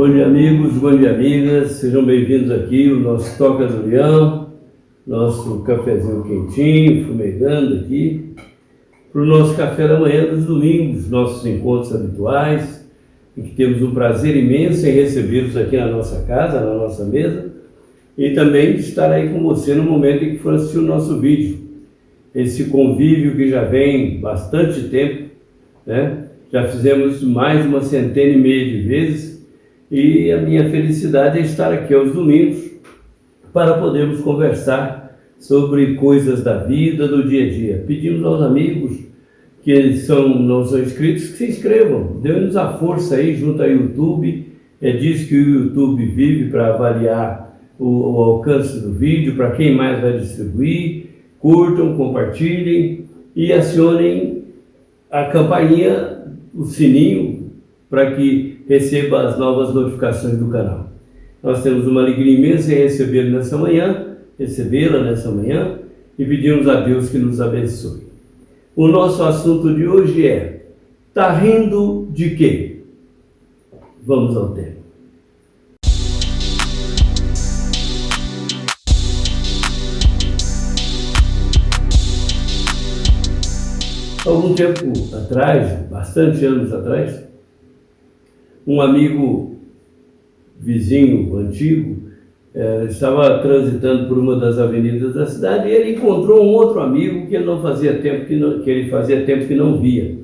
Bom dia, amigos, bom dia, amigas, sejam bem-vindos aqui ao nosso Toca do Leão, nosso cafezinho quentinho, fumegando aqui, para o nosso café da manhã dos domingos, nossos encontros habituais, em que temos um prazer imenso em recebê-los aqui na nossa casa, na nossa mesa, e também de estar aí com você no momento em que for assistir o nosso vídeo. Esse convívio que já vem bastante tempo, né? Já fizemos mais de 150 de vezes, e a minha felicidade é estar aqui aos domingos para podermos conversar sobre coisas da vida, do dia a dia. Pedimos aos amigos que não são inscritos que se inscrevam, dê-nos a força aí junto ao YouTube. Diz que o YouTube vive para avaliar o alcance do vídeo, para quem mais vai distribuir. Curtam, compartilhem e acionem a campainha, o sininho, para que receba as novas notificações do canal. Nós temos uma alegria imensa em recebê-la nessa manhã e pedimos a Deus que nos abençoe. O nosso assunto de hoje é: tá rindo de quê? Vamos ao tema. Algum tempo atrás, bastante anos atrás, um amigo vizinho antigo estava transitando por uma das avenidas da cidade e ele encontrou um outro amigo que ele fazia tempo que não via.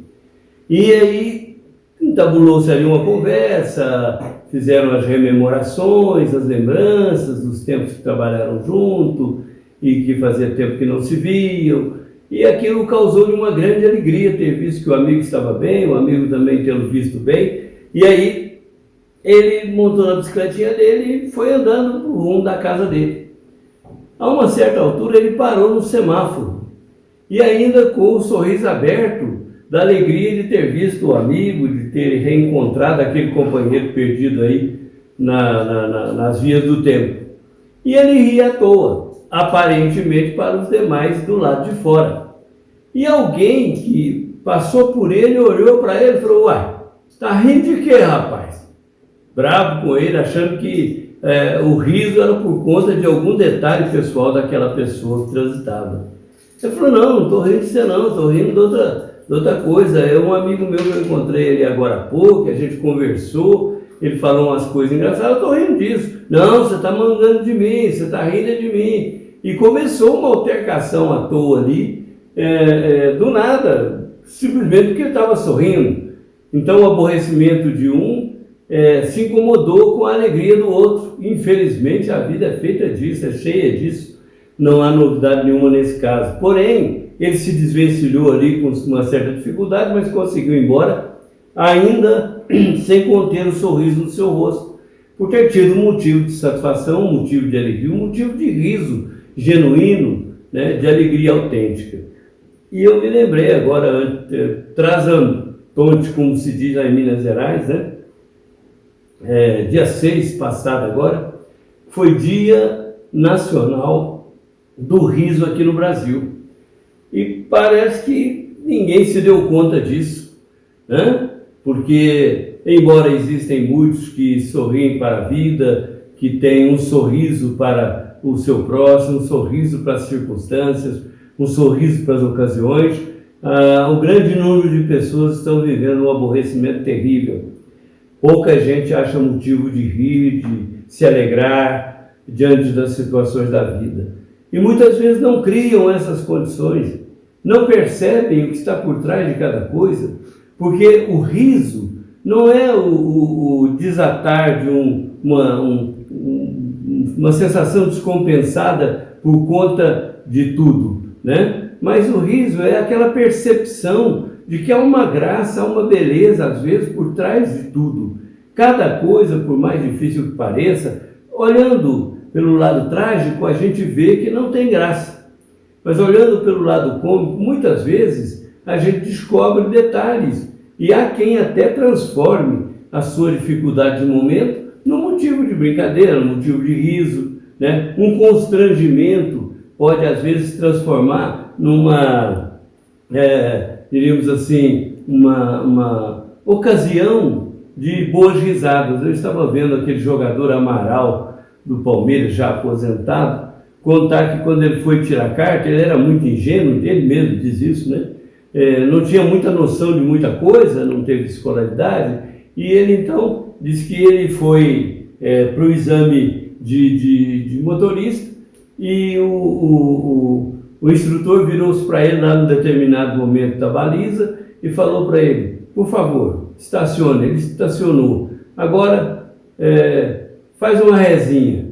E aí entabulou-se ali uma conversa, fizeram as rememorações, as lembranças dos tempos que trabalharam junto e que fazia tempo que não se viam. E aquilo causou-lhe uma grande alegria, ter visto que o amigo estava bem, o amigo também tê-lo visto bem. E aí ele montou na bicicletinha dele e foi andando para o rumo da casa dele. A uma certa altura ele parou no semáforo e ainda com o sorriso aberto da alegria de ter visto o amigo, de ter reencontrado aquele companheiro perdido aí nas vias do tempo. E ele ria à toa, aparentemente para os demais do lado de fora. E alguém que passou por ele olhou para ele e falou: uai, tá rindo de quê, rapaz? Bravo com ele, achando que o riso era por conta de algum detalhe pessoal daquela pessoa que transitava. Ele falou: não estou rindo de você não, estou rindo de outra coisa. É um amigo meu que eu encontrei ele agora há pouco, a gente conversou, ele falou umas coisas engraçadas, eu estou rindo disso. Não, você está mangando de mim, você está rindo de mim. E começou uma altercação à toa ali, do nada, simplesmente porque ele estava sorrindo. Então o aborrecimento de um se incomodou com a alegria do outro. Infelizmente a vida é feita disso, é cheia disso. Não há novidade nenhuma nesse caso. Porém, ele se desvencilhou ali com uma certa dificuldade, mas conseguiu ir embora, ainda sem conter o sorriso no seu rosto, por ter tido um motivo de satisfação, um motivo de alegria, um motivo de riso genuíno, né, de alegria autêntica. E eu me lembrei agora, trazendo ponte, como se diz lá em Minas Gerais, né? Dia 6 passado agora, foi Dia Nacional do Riso aqui no Brasil. E parece que ninguém se deu conta disso, né? Porque, embora existem muitos que sorriem para a vida, que têm um sorriso para o seu próximo, um sorriso para as circunstâncias, um sorriso para as ocasiões, o grande número de pessoas estão vivendo um aborrecimento terrível. Pouca gente acha motivo de rir, de se alegrar diante das situações da vida. E muitas vezes não criam essas condições, não percebem o que está por trás de cada coisa, porque o riso não é o desatar de uma sensação descompensada por conta de tudo, né? Mas o riso é aquela percepção de que há uma graça, há uma beleza, às vezes, por trás de tudo. Cada coisa, por mais difícil que pareça, olhando pelo lado trágico, a gente vê que não tem graça. Mas olhando pelo lado cômico, muitas vezes, a gente descobre detalhes. E há quem até transforme a sua dificuldade de momento num motivo de brincadeira, num motivo de riso, né? Um constrangimento pode, às vezes, se transformar diríamos assim, uma ocasião de boas risadas. Eu estava vendo aquele jogador Amaral do Palmeiras, já aposentado, contar que quando ele foi tirar carta, ele era muito ingênuo, ele mesmo diz isso, né? Não tinha muita noção de muita coisa, não teve escolaridade, e ele então disse que ele foi para o exame de motorista e o instrutor virou-se para ele lá num determinado momento da baliza e falou para ele: por favor, estacione. Ele estacionou. Agora faz uma rezinha.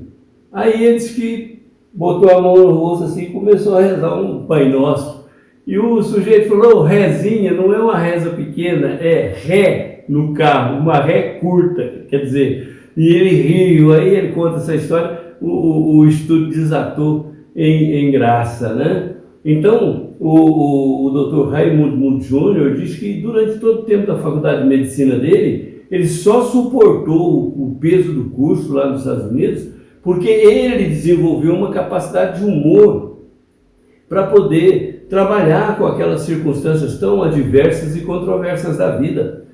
Aí ele disse que botou a mão no rosto assim e começou a rezar um Pai Nosso. E o sujeito falou: rezinha não é uma reza pequena, é ré no carro, uma ré curta, quer dizer. E ele riu, aí ele conta essa história, o estudo desatou em graça, né? Então, o Dr. Raimundo Mundo Júnior diz que durante todo o tempo da faculdade de medicina dele, ele só suportou o peso do curso lá nos Estados Unidos porque ele desenvolveu uma capacidade de humor para poder trabalhar com aquelas circunstâncias tão adversas e controversas da vida.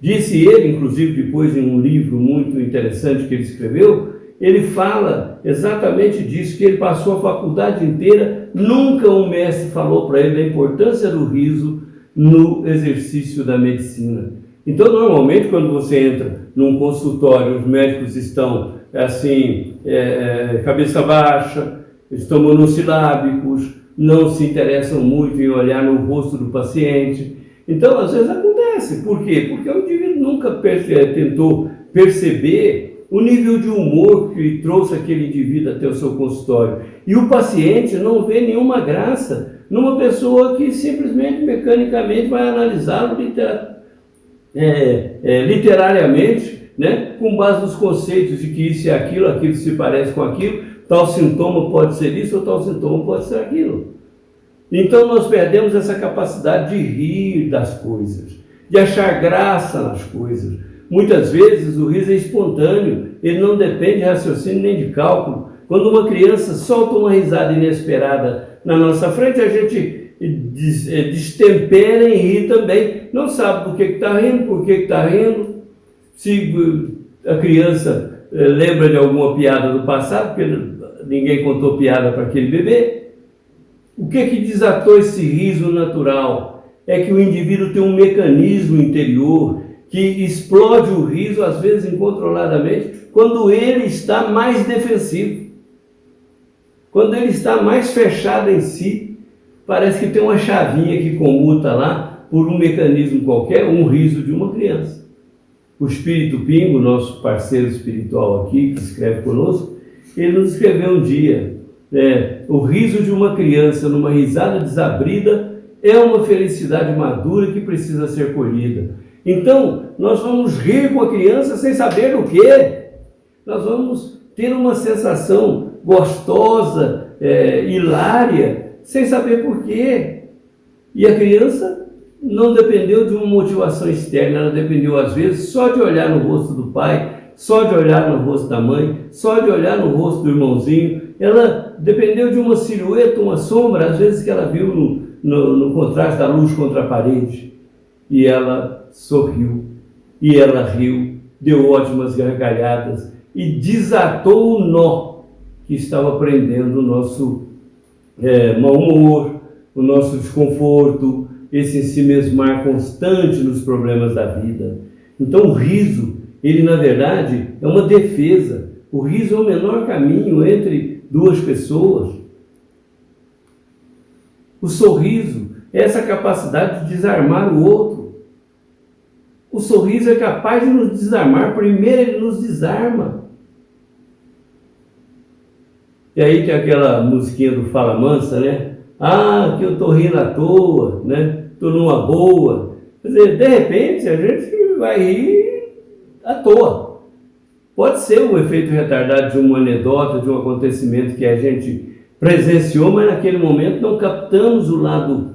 Disse ele, inclusive depois em um livro muito interessante que ele escreveu, ele fala exatamente disso, que ele passou a faculdade inteira, nunca um mestre falou para ele da importância do riso no exercício da medicina. Então, normalmente, quando você entra num consultório, os médicos estão assim, cabeça baixa, estão monossilábicos, não se interessam muito em olhar no rosto do paciente. Então, às vezes acontece. Por quê? Porque o indivíduo nunca tentou perceber o nível de humor que trouxe aquele indivíduo até o seu consultório. E o paciente não vê nenhuma graça numa pessoa que simplesmente, mecanicamente, vai analisá-lo literariamente, né? Com base nos conceitos de que isso é aquilo, aquilo se parece com aquilo, tal sintoma pode ser isso ou tal sintoma pode ser aquilo. Então nós perdemos essa capacidade de rir das coisas, de achar graça nas coisas. Muitas vezes o riso é espontâneo, ele não depende de raciocínio nem de cálculo. Quando uma criança solta uma risada inesperada na nossa frente, a gente destempera em rir também. Não sabe do que está rindo, por que está rindo. Se a criança lembra de alguma piada do passado, porque ninguém contou piada para aquele bebê. O que desatou esse riso natural? É que o indivíduo tem um mecanismo interior que explode o riso, às vezes incontroladamente, quando ele está mais defensivo. Quando ele está mais fechado em si, parece que tem uma chavinha que comuta lá, por um mecanismo qualquer, um riso de uma criança. O Espírito Pingo, nosso parceiro espiritual aqui, que escreve conosco, ele nos escreveu um dia: o riso de uma criança numa risada desabrida é uma felicidade madura que precisa ser colhida. Então, nós vamos rir com a criança sem saber do que. Nós vamos ter uma sensação gostosa, hilária, sem saber por quê. E a criança não dependeu de uma motivação externa, ela dependeu às vezes só de olhar no rosto do pai, só de olhar no rosto da mãe, só de olhar no rosto do irmãozinho. Ela dependeu de uma silhueta, uma sombra, às vezes que ela viu no contraste da luz contra a parede. E ela sorriu, e ela riu, deu ótimas gargalhadas e desatou o nó que estava prendendo o nosso mau humor, o nosso desconforto, esse ensimesmar constante nos problemas da vida. Então o riso, ele na verdade é uma defesa. O riso é o menor caminho entre duas pessoas. O sorriso é essa capacidade de desarmar o outro. O sorriso é capaz de nos desarmar. Primeiro ele nos desarma. E aí tem aquela musiquinha do Fala Mansa, né? Ah, que eu estou rindo à toa, né? Estou numa boa. Quer dizer, de repente a gente vai rir à toa. Pode ser um efeito retardado de uma anedota, de um acontecimento que a gente presenciou, mas naquele momento não captamos o lado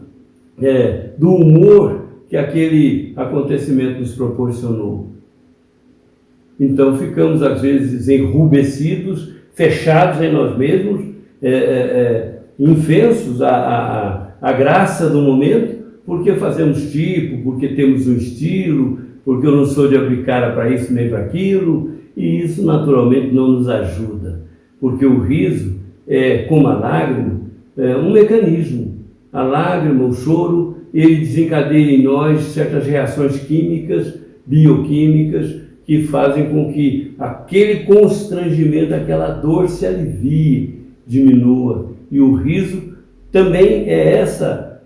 do humor que aquele acontecimento nos proporcionou. Então ficamos às vezes enrubescidos, fechados em nós mesmos, infensos à graça do momento, porque fazemos tipo, porque temos um estilo, porque eu não sou de abrir cara para isso nem para aquilo, e isso naturalmente não nos ajuda, porque o riso é, como a lágrima, um mecanismo. A lágrima, o choro, ele desencadeia em nós certas reações químicas, bioquímicas, que fazem com que aquele constrangimento, aquela dor se alivie, diminua. E o riso também é essa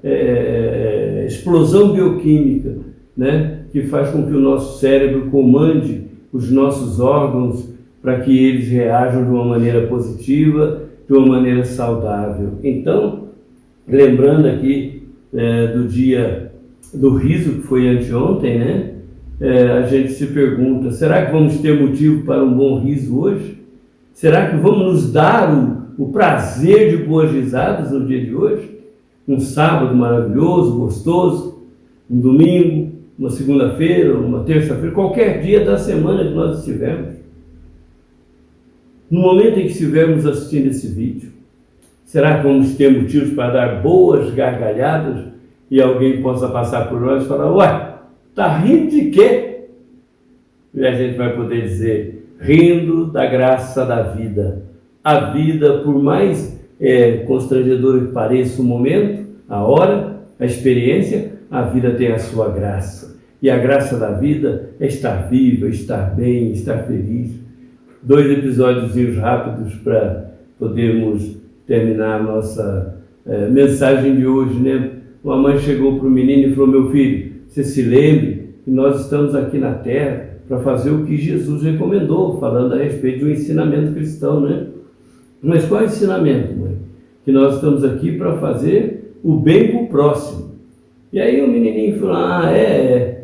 explosão bioquímica, né, que faz com que o nosso cérebro comande os nossos órgãos para que eles reajam de uma maneira positiva, de uma maneira saudável. Então, lembrando aqui do dia do riso, que foi anteontem, né? A gente se pergunta, será que vamos ter motivo para um bom riso hoje? Será que vamos nos dar o prazer de boas risadas no dia de hoje? Um sábado maravilhoso, gostoso, um domingo, uma segunda-feira, uma terça-feira, qualquer dia da semana que nós estivermos. No momento em que estivermos assistindo esse vídeo, será que vamos ter motivos para dar boas gargalhadas e alguém possa passar por nós e falar, ué, tá rindo de quê? E a gente vai poder dizer, rindo da graça da vida. A vida, por mais constrangedora que pareça o momento, a hora, a experiência, a vida tem a sua graça. E a graça da vida é estar viva, estar bem, estar feliz. 2 episódios rápidos para podermos terminar a nossa mensagem de hoje, né? Uma mãe chegou para o menino e falou, meu filho, você se lembre que nós estamos aqui na terra para fazer o que Jesus recomendou, falando a respeito de um ensinamento cristão, né? Mas qual é o ensinamento, mãe? Que nós estamos aqui para fazer o bem para o próximo. E aí o menininho falou,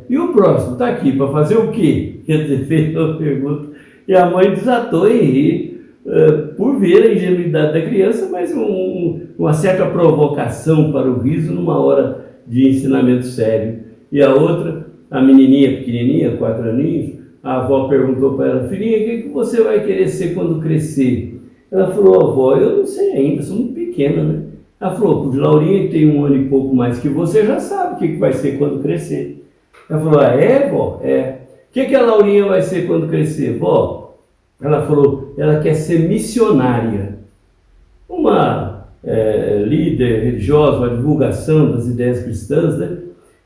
e o próximo está aqui para fazer o quê? Quer dizer, fez uma pergunta. E a mãe desatou em rir, por ver a ingenuidade da criança, mas uma certa provocação para o riso numa hora de ensinamento sério. E a outra, a menininha pequenininha, 4 aninhos, a avó perguntou para ela, filhinha, o que você vai querer ser quando crescer? Ela falou, avó, eu não sei ainda, sou muito pequena, né? Ela falou, de Laurinha, que tem 1 ano e pouco mais que você, já sabe o que vai ser quando crescer. Ela falou, vó? O que a Laurinha vai ser quando crescer, vó? Ela falou, ela quer ser missionária. Uma líder religiosa, uma divulgação das ideias cristãs, né?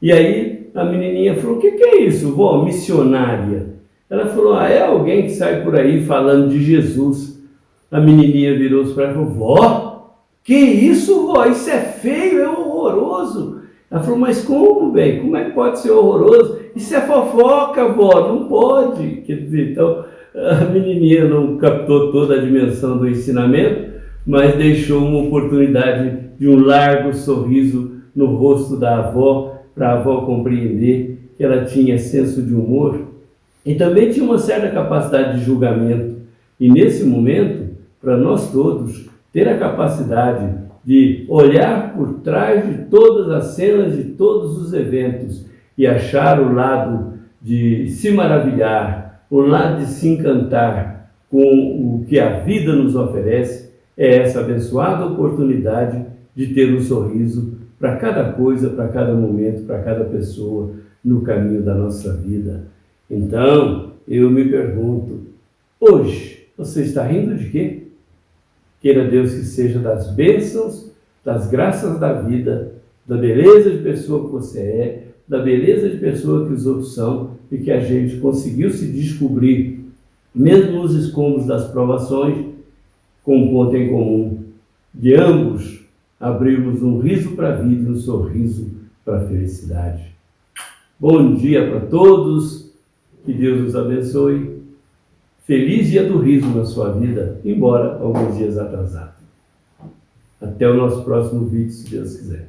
E aí a menininha falou, o que é isso, vó, missionária? Ela falou, é alguém que sai por aí falando de Jesus. A menininha virou-se para ela e falou, vó, que isso, vó? Isso é feio, é horroroso. Ela falou, mas como, velho? Como é que pode ser horroroso? Isso é fofoca, vó, não pode. Quer dizer, então, a menininha não captou toda a dimensão do ensinamento, mas deixou uma oportunidade de um largo sorriso no rosto da avó, para a avó compreender que ela tinha senso de humor e também tinha uma certa capacidade de julgamento. E nesse momento, para nós todos, ter a capacidade de olhar por trás de todas as cenas, de todos os eventos e achar o lado de se maravilhar, o lado de se encantar com o que a vida nos oferece, é essa abençoada oportunidade de ter um sorriso para cada coisa, para cada momento, para cada pessoa no caminho da nossa vida. Então, eu me pergunto, hoje, você está rindo de quê? Queira Deus que seja das bênçãos, das graças da vida, da beleza de pessoa que você é, da beleza de pessoa que os outros são e que a gente conseguiu se descobrir, mesmo nos escombros das provações, com um ponto em comum, de ambos abrirmos um riso para a vida e um sorriso para a felicidade. Bom dia para todos, que Deus nos abençoe. Feliz dia do riso na sua vida, embora alguns dias atrasado. Até o nosso próximo vídeo, se Deus quiser.